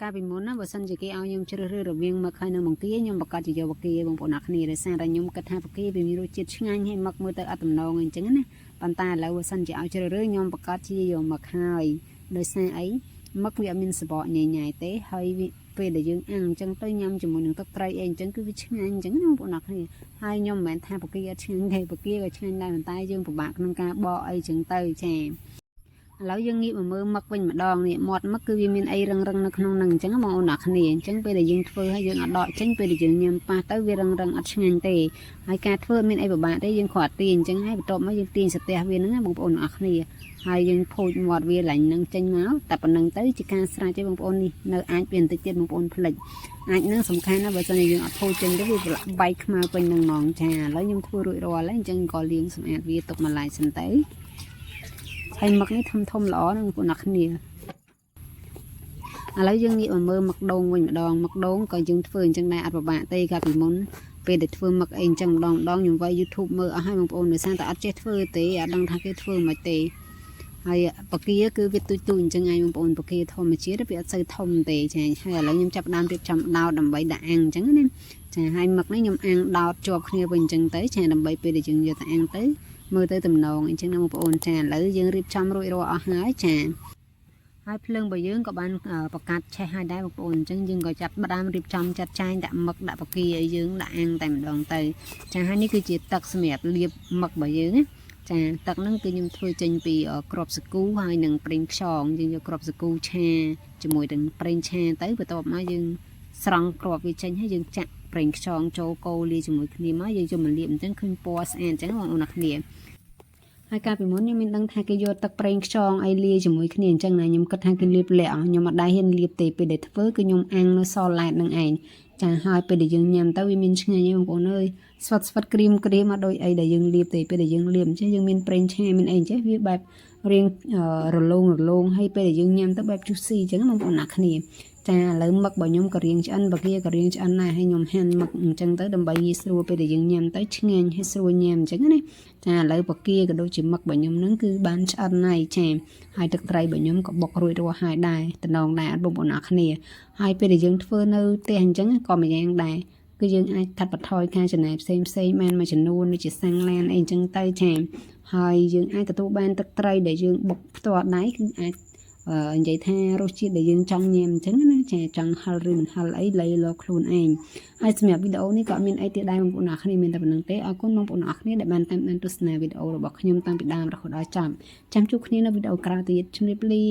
ការពីមុនណាបើសិនជាគេឲ្យខ្ញុំជ្រើសរើសរវាងមឹកហើយនិងបង្គាខ្ញុំប្រកាសជាយកបង្គាបងប្អូនអរគ្នាដោយសារតែខ្ញុំគិតថាបង្គាវាមានរសជាតិឆ្ងាញ់ហើយមឹកមើលទៅអត់តំណងអញ្ចឹងណាប៉ុន្តែឥឡូវបើសិនជាឲ្យជ្រើសរើសខ្ញុំប្រកាសជាយកមឹកហើយដោយសារអីមឹកវាអត់មានសបកញ៉ៃញ៉ៃទេហើយពេលដែលយើងអាំងអញ្ចឹងទៅញ៉ាំជាមួយនឹងទឹកត្រីអីអញ្ចឹងគឺវាឆ្ងាញ់អញ្ចឹងណាបងប្អូនអរគ្នាហើយខ្ញុំមិនមែនថាបង្គាអត់ឆ្ងាញ់ទេបង្គាក៏ឆ្ងាញ់ដែរប៉ុន្តែយើងពិបាកក្នុងការបកអីអញ្ចឹងទៅចាឥឡូវយើងងាកមកមើលមឹកវិញម្ដងនេះមាត់មឹកគឺវាមានអីរឹងនៅក្នុងហ្នឹងអញ្ចឹងបងប្អូនអ្នកគ្នាអញ្ចឹងពេលដែលយើងធ្វើហើយយើងអត់ដកចេញពេលដែលយើងញ៉ាំប៉ះទៅវារឹងអត់ឆ្ងាញ់ទេហើយការធ្វើមានអីពិបាកទេយើងគ្រាន់ទាញអញ្ចឹងហើយបន្ទាប់មកយើងទាញស្ទះវាហ្នឹងណាបងប្អូនអ្នកគ្នាហើយយើងផូចមាត់វាឡាញ់នឹងចេញមកតែប៉ុណ្្នឹងទៅជាការស្រេចទេបងប្អូននេះនៅអាចវាបន្តិចទៀតបងប្អូនផ្លិចអាចនឹងសំខាន់ណាបើសិនជាយើងអត់ផូចចេញទៅវាបែកខ្មៅពេញនឹងហ្មងចាឥឡូវខ្ញុំធ្វើរួចរាល់ហើយអញ្ចឹងក៏លាងសម្អាតវាទុកមួយឡែកសិនទៅហើយមឹកនេះធំល្អនឹងបងប្អូនអ្នកគ្នាឥឡូវយើងងាកមកមើលមឹកដូងវិញម្ដងមឹកដូងក៏យើងធ្វើអញ្ចឹងដែរអត់ពិបាកទេកាលពីមុនពេលដែលធ្វើមឹកអីអញ្ចឹងម្ដងខ្ញុំវាយ YouTube មើលអស់ហើយបងប្អូនដោយសារតែអត់ចេះធ្វើទេអត់ដឹងថាគេធ្វើមិនទេហើយបកាគឺវាទូចអញ្ចឹងឯងបងប្អូនបកាធម្មជាតិវាអត់សូវធំទេចាហើយឥឡូវខ្ញុំចាប់ដើមរៀបចំដោតដើម្បីដាក់អាំងអញ្ចឹងណាចាហើយមឹកនេះខ្ញុំអាំងដោតជាប់គ្នាវិញអញ្ចឹងទៅចាដើម្បីពេលដែលយើងយកទៅអាំងទៅមើលទៅតំណងអញ្ចឹងណាបងប្អូនចាឥឡូវយើងរៀបចំរួចរាល់អស់ហើយចាហើយភ្លើងរបស់យើងក៏បានប្រកាសឆេះហើយដែរបងប្អូនអញ្ចឹងយើងក៏ចាប់ផ្ដើមរៀបចំចាត់ចែងដាក់មឹកដាក់បកាឲ្យយើងដាក់អាំងតែម្ដងទៅចាហើយនេះគឺជាទឹកសម្រាប់លាបមឹករបស់យើងណាចាទឹកហ្នឹងគឺខ្ញុំធ្វើចេញពីគ្រាប់សាគូហើយនឹងប្រេងខ្យងយើងយកគ្រាប់សាគូឆាជាមួយនឹងប្រេងឆាទៅបន្ទាប់មកយើងស្រង់គ្រាប់វាចេញហើយយើងចាក់ប្រេងខ្យងចូលកូរលាយជាមួយគ្នាមកយើងយកមកលាបអញ្ចឹងឃើញពណ៌ស្អាតអញ្ចឹងបងប្អូនគ្នាហើយកាលពីមុនខ្ញុំមានដឹងថាគេយកទឹកប្រេងខ្យងឲ្យលាយជាមួយគ្នាអញ្ចឹងណាខ្ញុំគិតថាគេលាបលាក់ខ្ញុំអត់ដែរហ៊ានលាបទេពេលដែលធ្វើគឺខ្ញុំអាំងនៅសឡែតនឹងឯងចាហើយពេលដែលយើងញ៉ាំទៅវាមានឆ្ងាញ់ទេបងប្អូនអើយស្វិតក្រៀមមកដូចអីដែលយើងលាបទេពេលដែលយើងលាបអញ្ចឹងយើងមានប្រេងឆាមានអីអញ្ចឹងវាបែបរៀងរលោងហើយពេលដែលយើងញ៉ាំទៅបែប juicy អញ្ចឹងបងប្អូនណាគ្នាចាឥឡូវមឹករបស់ខ្ញុំក៏រៀងឆ្អិនបកាក៏រៀងឆ្អិនដែរហើយខ្ញុំហាន់មឹកអញ្ចឹងទៅដើម្បីងាយស្រួលពេលដែលយើងញ៉ាំទៅឆ្ងាញ់ហើយស្រួលញ៉ាំអញ្ចឹងណាចាឥឡូវបកាក៏ដូចជាមឹករបស់ខ្ញុំហ្នឹងគឺបានឆ្អិនហើយចាហើយទឹកត្រីរបស់ខ្ញុំក៏បុករួចរាល់ហើយដែរតំណងដែរអត់បងប្អូនអ្នកគ្នាហើយពេលដែលយើងធ្វើនៅផ្ទះអញ្ចឹងក៏ម្យ៉ាងដែរគឺយើងអាចកាត់បន្ថយការចំណាយផ្សេងបានមួយចំនួនដូចជាសាំងឡានអីអញ្ចឹងទៅចាហើយយើងអាចទទួលបានទឹកត្រីដែលយើងបុកផ្ទាល់ដៃគឺអាចនិយាយថារសជាតិដែលយើងចង់ញ៉ាំអញ្ចឹងណាចាចង់ហឹលឬមិនហឹលអីលៃលខ្លួនឯងហើយសម្រាប់វីដេអូនេះក៏អត់មានអីទៀតដែរបងប្អូនអ្នកគ្នាមានតែប៉ុណ្្នឹងទេអរគុណបងប្អូនអ្នកគ្នាដែលបានតាមដានទស្សនាវីដេអូរបស់ខ្ញុំតាំងពីដើមរហូតដល់ចប់ចាំជួបគ្នានៅវីដេអូក្រោយទៀតជម្រាបលា